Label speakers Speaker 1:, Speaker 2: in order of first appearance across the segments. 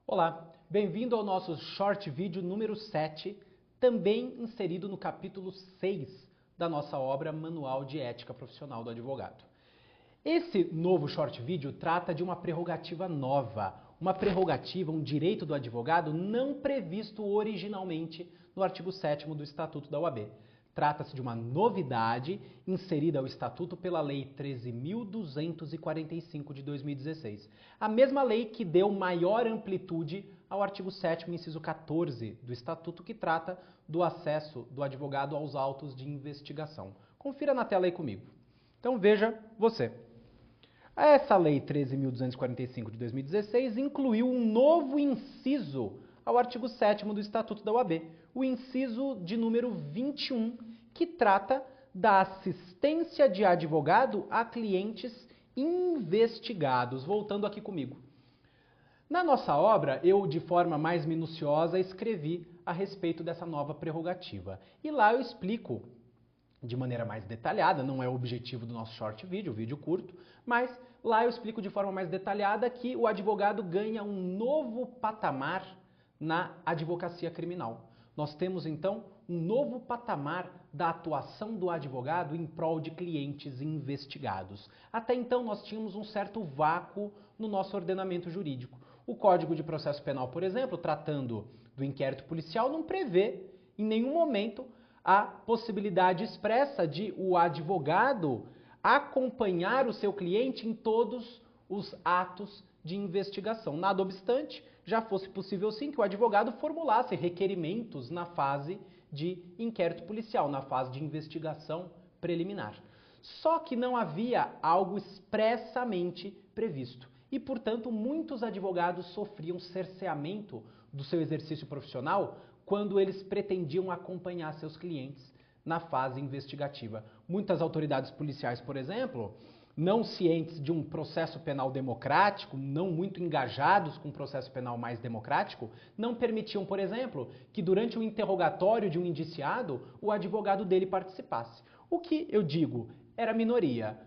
Speaker 1: Olá, bem-vindo ao nosso short vídeo número 7, também inserido no capítulo 6 da nossa obra Manual de Ética Profissional do Advogado. Esse novo short vídeo trata de uma prerrogativa nova, uma prerrogativa, um direito do advogado não previsto originalmente no artigo 7º do Estatuto da OAB. Trata-se de uma novidade inserida ao Estatuto pela Lei 13.245 de 2016. A mesma lei que deu maior amplitude ao artigo 7º, inciso 14 do Estatuto, que trata do acesso do advogado aos autos de investigação. Confira na tela aí comigo. Então veja você. Essa Lei 13.245 de 2016 incluiu um novo inciso ao artigo 7º do Estatuto da OAB, o inciso de número 21, que trata da assistência de advogado a clientes investigados. Voltando aqui comigo. Na nossa obra, eu, de forma mais minuciosa, escrevi a respeito dessa nova prerrogativa. E lá eu explico de maneira mais detalhada, não é o objetivo do nosso short vídeo, o vídeo curto, mas lá eu explico de forma mais detalhada que o advogado ganha um novo patamar na advocacia criminal. Nós temos, então, um novo patamar da atuação do advogado em prol de clientes investigados. Até então, nós tínhamos um certo vácuo no nosso ordenamento jurídico. O Código de Processo Penal, por exemplo, tratando do inquérito policial, não prevê, em nenhum momento, a possibilidade expressa de o advogado acompanhar o seu cliente em todos os atos de investigação. Nada obstante, já fosse possível sim que o advogado formulasse requerimentos na fase de inquérito policial, na fase de investigação preliminar. Só que não havia algo expressamente previsto e, portanto, muitos advogados sofriam cerceamento do seu exercício profissional quando eles pretendiam acompanhar seus clientes na fase investigativa. Muitas autoridades policiais, por exemplo, não cientes de um processo penal democrático, não muito engajados com um processo penal mais democrático, não permitiam, por exemplo, que durante o interrogatório de um indiciado, o advogado dele participasse. O que eu digo era minoria.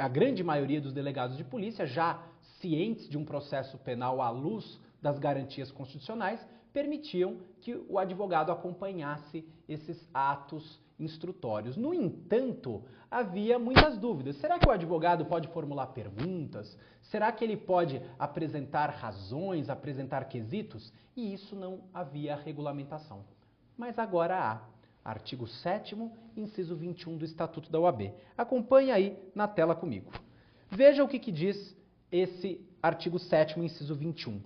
Speaker 1: A grande maioria dos delegados de polícia, já cientes de um processo penal à luz das garantias constitucionais, permitiam que o advogado acompanhasse esses atos instrutórios. No entanto, havia muitas dúvidas. Será que o advogado pode formular perguntas? Será que ele pode apresentar razões, apresentar quesitos? E isso não havia regulamentação. Mas agora há. Artigo 7º, inciso 21 do Estatuto da OAB. Acompanhe aí na tela comigo. Veja o que diz esse artigo 7º, inciso 21.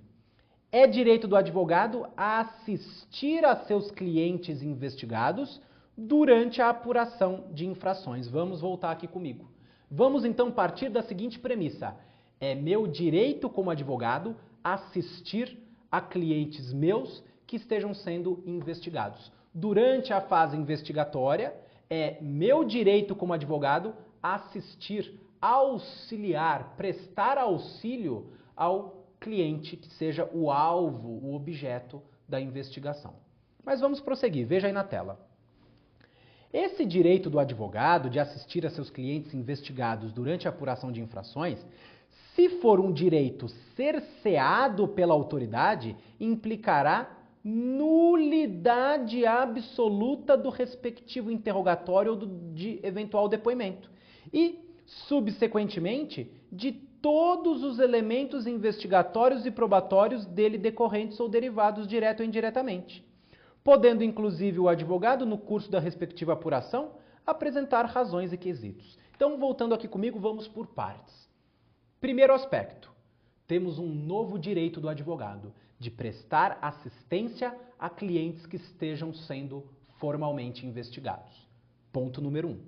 Speaker 1: É direito do advogado assistir a seus clientes investigados durante a apuração de infrações. Vamos voltar aqui comigo. Vamos então partir da seguinte premissa. É meu direito como advogado assistir a clientes meus que estejam sendo investigados. Durante a fase investigatória, é meu direito como advogado assistir, auxiliar, prestar auxílio ao cliente que seja o alvo, o objeto da investigação. Mas vamos prosseguir, veja aí na tela. Esse direito do advogado de assistir a seus clientes investigados durante a apuração de infrações, se for um direito cerceado pela autoridade, implicará nulidade absoluta do respectivo interrogatório ou de eventual depoimento. E, subsequentemente, de todos os elementos investigatórios e probatórios dele decorrentes ou derivados direto ou indiretamente, podendo inclusive o advogado, no curso da respectiva apuração, apresentar razões e quesitos. Então, voltando aqui comigo, vamos por partes. Primeiro aspecto, temos um novo direito do advogado, de prestar assistência a clientes que estejam sendo formalmente investigados. Ponto número 1.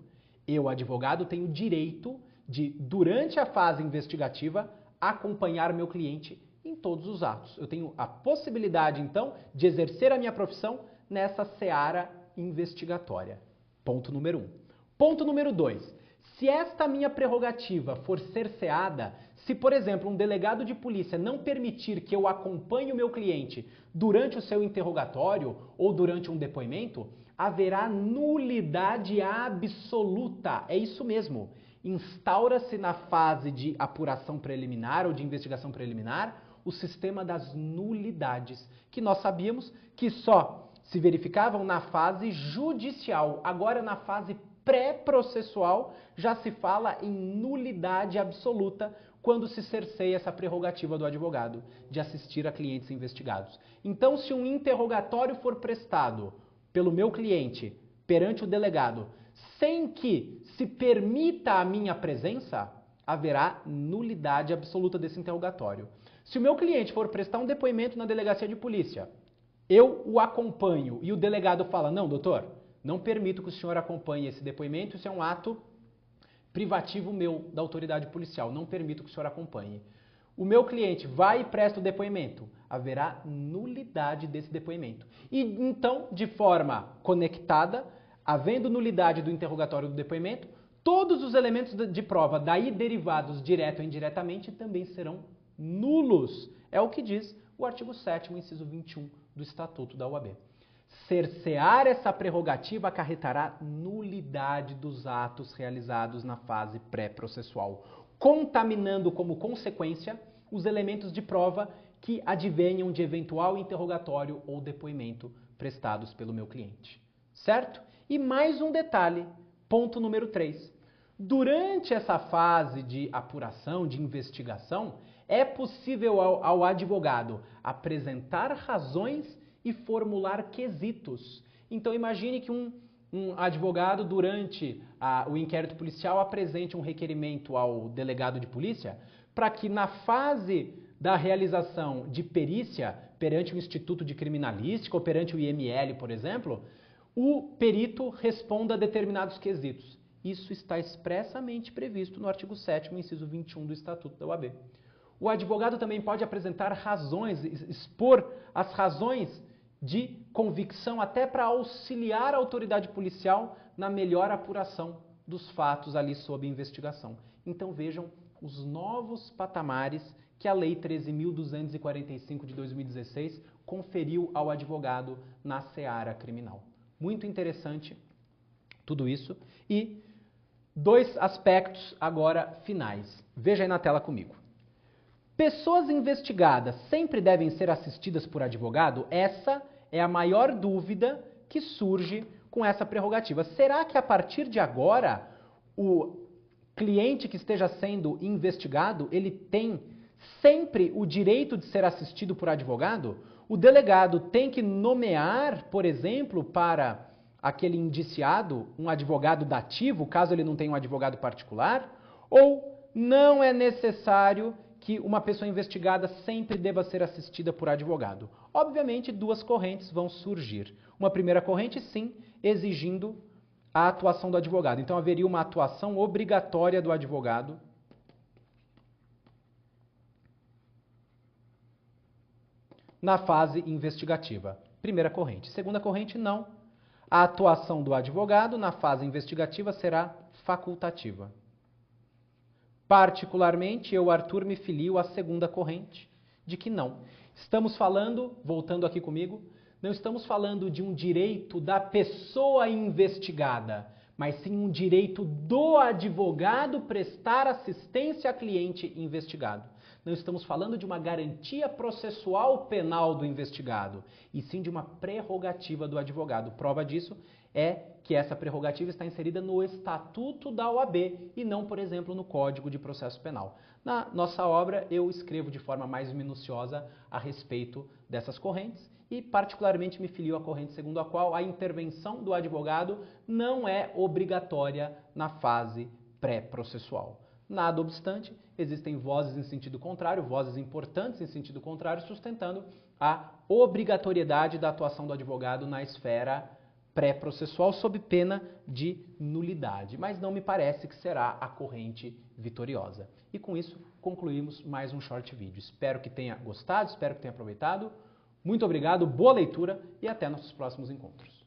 Speaker 1: Eu, advogado, tenho direito de, durante a fase investigativa, acompanhar meu cliente em todos os atos. Eu tenho a possibilidade, então, de exercer a minha profissão nessa seara investigatória. Ponto número 1. Ponto número 2. Se esta minha prerrogativa for cerceada, se, por exemplo, um delegado de polícia não permitir que eu acompanhe o meu cliente durante o seu interrogatório ou durante um depoimento, haverá nulidade absoluta. É isso mesmo. Instaura-se na fase de apuração preliminar ou de investigação preliminar o sistema das nulidades, que nós sabíamos que só se verificavam na fase judicial. Agora, na fase pré-processual, já se fala em nulidade absoluta quando se cerceia essa prerrogativa do advogado de assistir a clientes investigados. Então, se um interrogatório for prestado pelo meu cliente perante o delegado, sem que se permita a minha presença, haverá nulidade absoluta desse interrogatório. Se o meu cliente for prestar um depoimento na delegacia de polícia, eu o acompanho e o delegado fala, não, doutor, não permito que o senhor acompanhe esse depoimento, isso é um ato privativo meu da autoridade policial, não permito que o senhor acompanhe. O meu cliente vai e presta o depoimento, haverá nulidade desse depoimento. E então, de forma conectada, havendo nulidade do interrogatório do depoimento, todos os elementos de prova daí derivados direto ou indiretamente também serão nulos. É o que diz o artigo 7º, inciso 21 do Estatuto da OAB. Cercear essa prerrogativa acarretará nulidade dos atos realizados na fase pré-processual, contaminando como consequência os elementos de prova que advenham de eventual interrogatório ou depoimento prestados pelo meu cliente. Certo? E mais um detalhe, ponto número 3. Durante essa fase de apuração, de investigação, é possível ao advogado apresentar razões e formular quesitos. Então imagine que um advogado durante o inquérito policial apresente um requerimento ao delegado de polícia para que na fase da realização de perícia perante o Instituto de Criminalística ou perante o IML, por exemplo, o perito responda a determinados quesitos. Isso está expressamente previsto no artigo 7º, inciso 21 do Estatuto da OAB. O advogado também pode apresentar razões, expor as razões de convicção até para auxiliar a autoridade policial na melhor apuração dos fatos ali sob investigação. Então vejam os novos patamares que a Lei 13.245 de 2016 conferiu ao advogado na seara criminal. Muito interessante tudo isso. E 2 aspectos agora finais. Veja aí na tela comigo. Pessoas investigadas sempre devem ser assistidas por advogado? Essa é a maior dúvida que surge com essa prerrogativa. Será que a partir de agora o cliente que esteja sendo investigado, ele tem sempre o direito de ser assistido por advogado? O delegado tem que nomear, por exemplo, para aquele indiciado um advogado dativo, caso ele não tenha um advogado particular? Ou não é necessário que uma pessoa investigada sempre deva ser assistida por advogado? Obviamente, 2 correntes vão surgir. Uma primeira corrente, sim, exigindo a atuação do advogado. Então, haveria uma atuação obrigatória do advogado na fase investigativa. Primeira corrente. Segunda corrente, não. A atuação do advogado na fase investigativa será facultativa. Particularmente, eu, Arthur, me filio à segunda corrente, de que não. Estamos falando, voltando aqui comigo, não estamos falando de um direito da pessoa investigada, mas sim um direito do advogado prestar assistência a cliente investigado. Não estamos falando de uma garantia processual penal do investigado, e sim de uma prerrogativa do advogado. Prova disso é que essa prerrogativa está inserida no Estatuto da OAB e não, por exemplo, no Código de Processo Penal. Na nossa obra, eu escrevo de forma mais minuciosa a respeito dessas correntes e, particularmente, me filio à corrente segundo a qual a intervenção do advogado não é obrigatória na fase pré-processual. Nada obstante, existem vozes em sentido contrário, vozes importantes em sentido contrário, sustentando a obrigatoriedade da atuação do advogado na esfera pré-processual sob pena de nulidade. Mas não me parece que será a corrente vitoriosa. E com isso, concluímos mais um short vídeo. Espero que tenha gostado, espero que tenha aproveitado. Muito obrigado, boa leitura e até nossos próximos encontros.